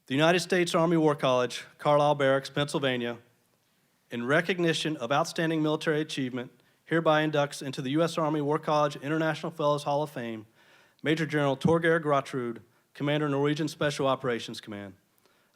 The United States Army War College, Carlisle Barracks, Pennsylvania, in recognition of outstanding military achievement, hereby inducts into the U.S. Army War College International Fellows Hall of Fame Major General Torgeir Gråtrud, Commander, Norwegian Special Operations Command,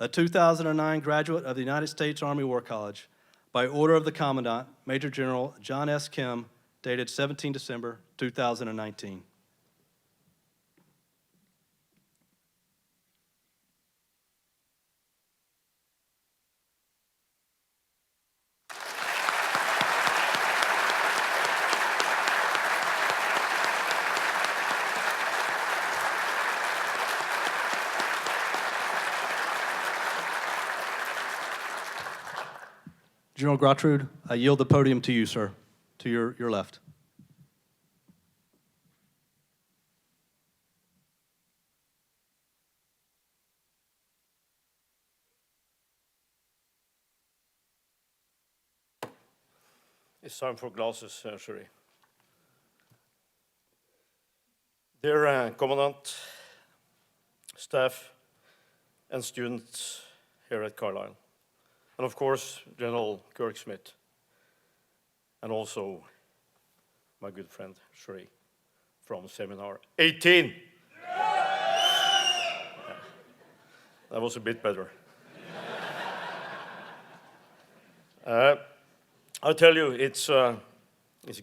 a 2009 graduate of the United States Army War College, by order of the Commandant, Major General John S. Kim, dated 17 December 2019. General Gråtrud, I yield the podium to you, sir, to your left. It's time for glasses, Sherry. Dear Commandant, staff, and students here at Carlisle, and of course, General Kirk Smith, and also my good friend Sherry from Seminar 18. Yeah. That was a bit better. I'll tell you, it's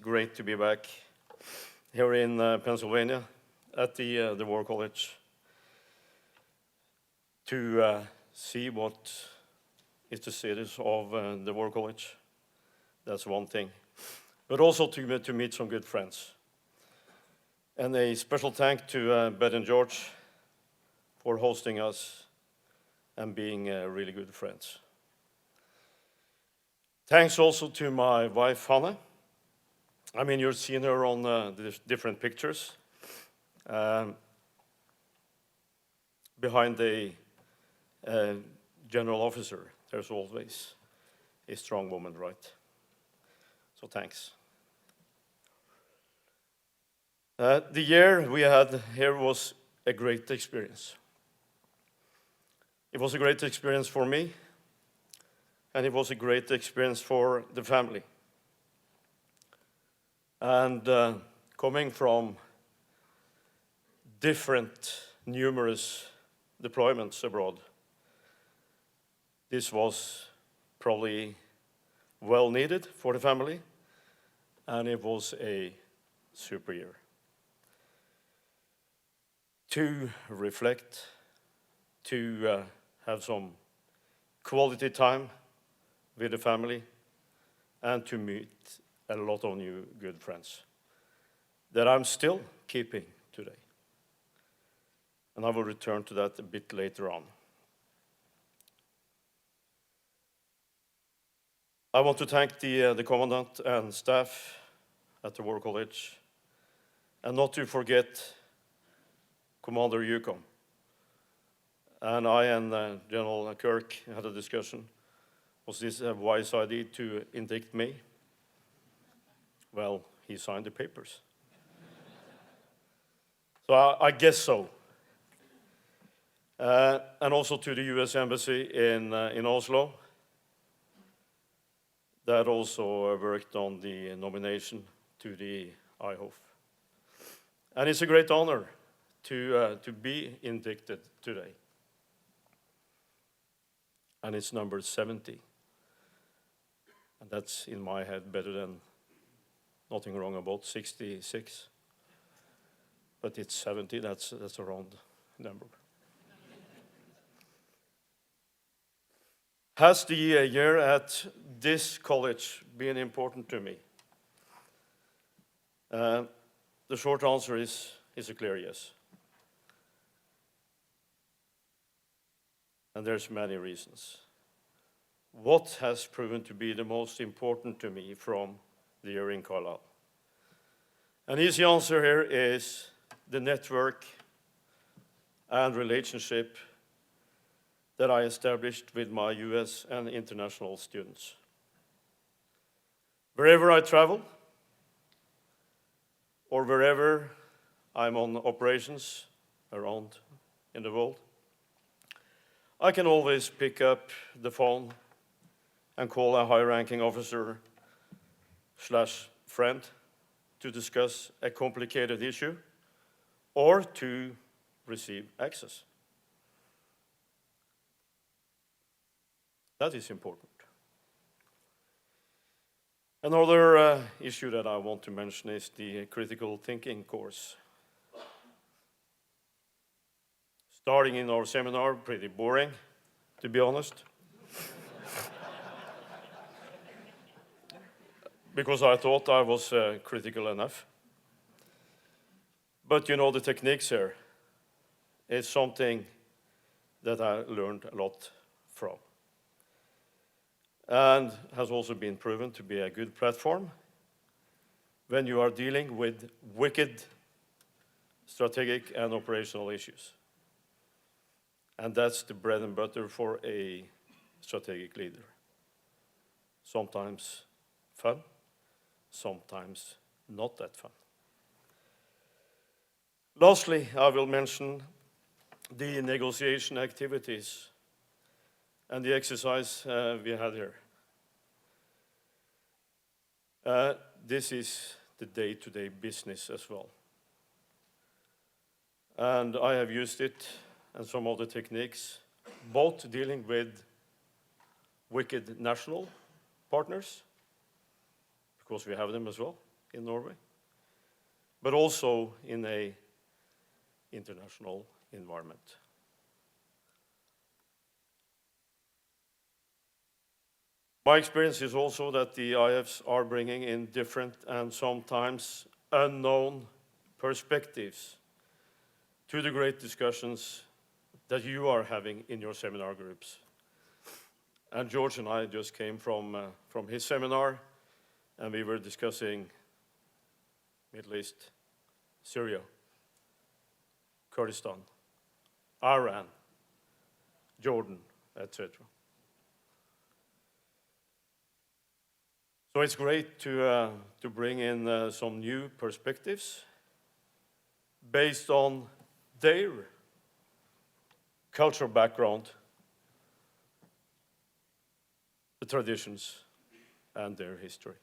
great to be back here in Pennsylvania at the War College to see what is the status of the War College. That's one thing. But also to meet some good friends. And a special thank to Beth and George for hosting us and being really good friends. Thanks also to my wife, Hanne. I mean, you've seen her on the different pictures. Behind the general officer, there's always a strong woman, right? So thanks. The year we had here was a great experience. It was a great experience for me, and it was a great experience for the family. And coming from different, numerous deployments abroad, this was probably well needed for the family, and it was a super year. To reflect, to have some quality time with the family, and to meet a lot of new good friends that I'm still keeping today. And I will return to that a bit later on. I want to thank the Commandant and staff at the War College, and not to forget Commander Yukon. And I and General Kirk had a discussion. Was this a wise idea to indict me? Well, he signed the papers. So I guess so. And also to the US Embassy in Oslo, that also worked on the nomination to the IHOF. And it's a great honor to be indicted today. And it's number 70. And that's, in my head, better than nothing wrong about 66. But it's 70, that's a round number. Has the year at this college been important to me? The short answer is a clear yes. And there's many reasons. What has proven to be the most important to me from the year in Carlisle? An easy answer here is the network and relationship that I established with my US and international students. Wherever I travel, or wherever I'm on operations around in the world, I can always pick up the phone and call a high-ranking officer / friend to discuss a complicated issue or to receive access. That is important. Another issue that I want to mention is the critical thinking course. Starting in our seminar, pretty boring, to be honest. Because I thought I was critical enough. But you know, the techniques here is something that I learned a lot from. And has also been proven to be a good platform when you are dealing with wicked strategic and operational issues. And that's the bread and butter for a strategic leader. Sometimes fun, sometimes not that fun. Lastly, I will mention the negotiation activities and the exercise we had here. This is the day-to-day business as well. And I have used it and some of the techniques, both dealing with wicked national partners, because we have them as well in Norway, but also in an international environment. My experience is also that the IFs are bringing in different and sometimes unknown perspectives to the great discussions that you are having in your seminar groups. And George and I just came from his seminar, and we were discussing Middle East, Syria, Kurdistan, Iran, Jordan, etc. So it's great to bring in some new perspectives based on their cultural background, the traditions, and their history.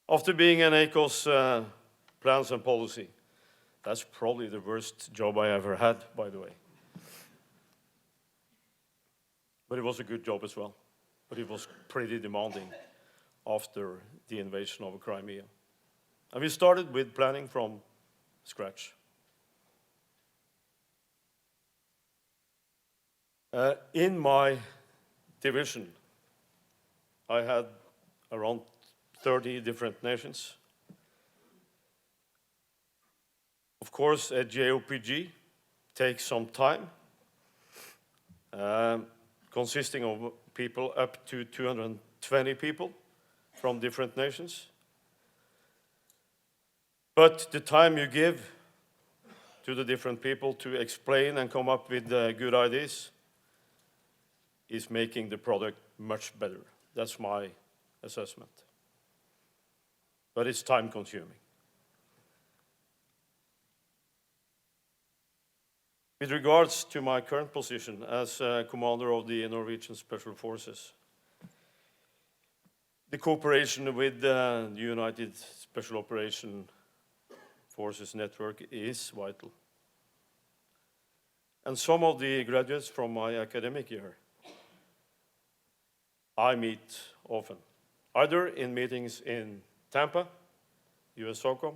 After being an ACOS plans and policy, that's probably the worst job I ever had, by the way. But it was a good job as well. But it was pretty demanding after the invasion of Crimea. And we started with planning from scratch. In my division, I had around 30 different nations. Of course, a JOPG takes some time, consisting of people up to 220 people from different nations. But the time you give to the different people to explain and come up with good ideas is making the product much better. That's my assessment. But it's time consuming. With regards to my current position as Commander of the Norwegian Special Forces, the cooperation with the United Special Operation Forces Network is vital. And some of the graduates from my academic year, I meet often, either in meetings in Tampa, US SOCOM,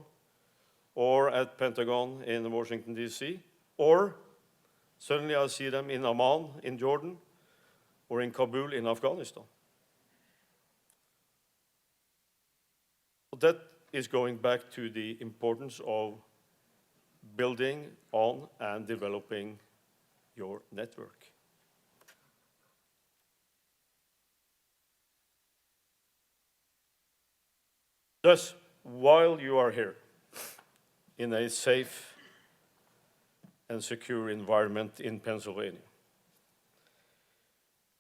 or at Pentagon in Washington, D.C., or suddenly I see them in Amman in Jordan, or in Kabul in Afghanistan. That is going back to the importance of building on and developing your network. Thus, while you are here in a safe and secure environment in Pennsylvania,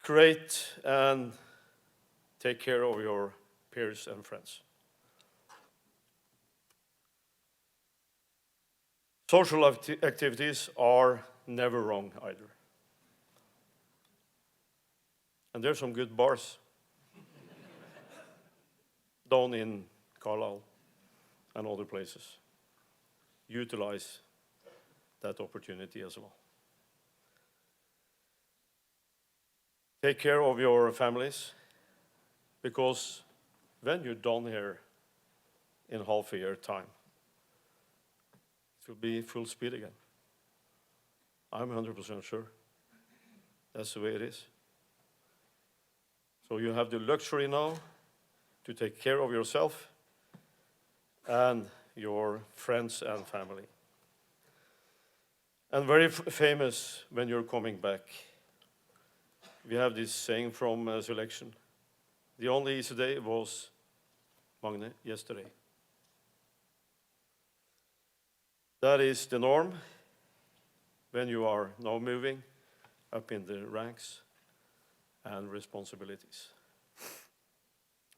create and take care of your peers and friends. Social activities are never wrong either. And there's some good bars down in Carlisle and other places. Utilize that opportunity as well. Take care of your families, because when you're done here in half a year time, it will be full speed again. I'm 100% sure. That's the way it is. So you have the luxury now to take care of yourself and your friends and family. And very famous when you're coming back. We have this saying from selection. The only easy day was Magne yesterday. That is the norm when you are now moving up in the ranks and responsibilities.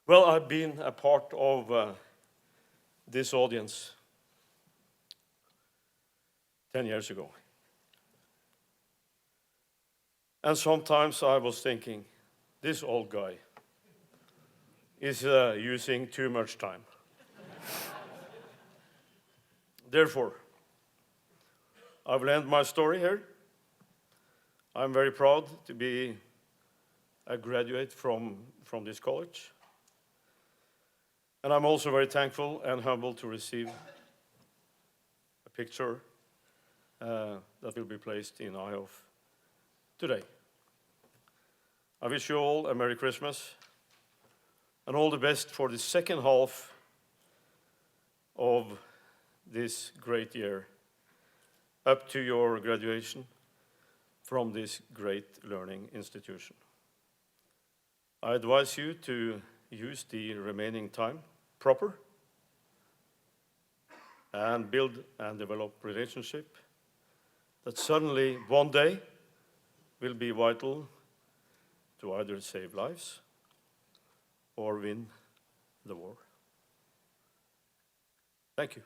Well, I've been a part of this audience 10 years ago. And sometimes I was thinking, this old guy is using too much time. Therefore, I will end my story here. I'm very proud to be a graduate from this college. And I'm also very thankful and humbled to receive a picture that will be placed in IOF today. I wish you all a Merry Christmas and all the best for the second half of this great year up to your graduation from this great learning institution. I advise you to use the remaining time proper and build and develop relationship that suddenly one day will be vital to either save lives or win the war. Thank you.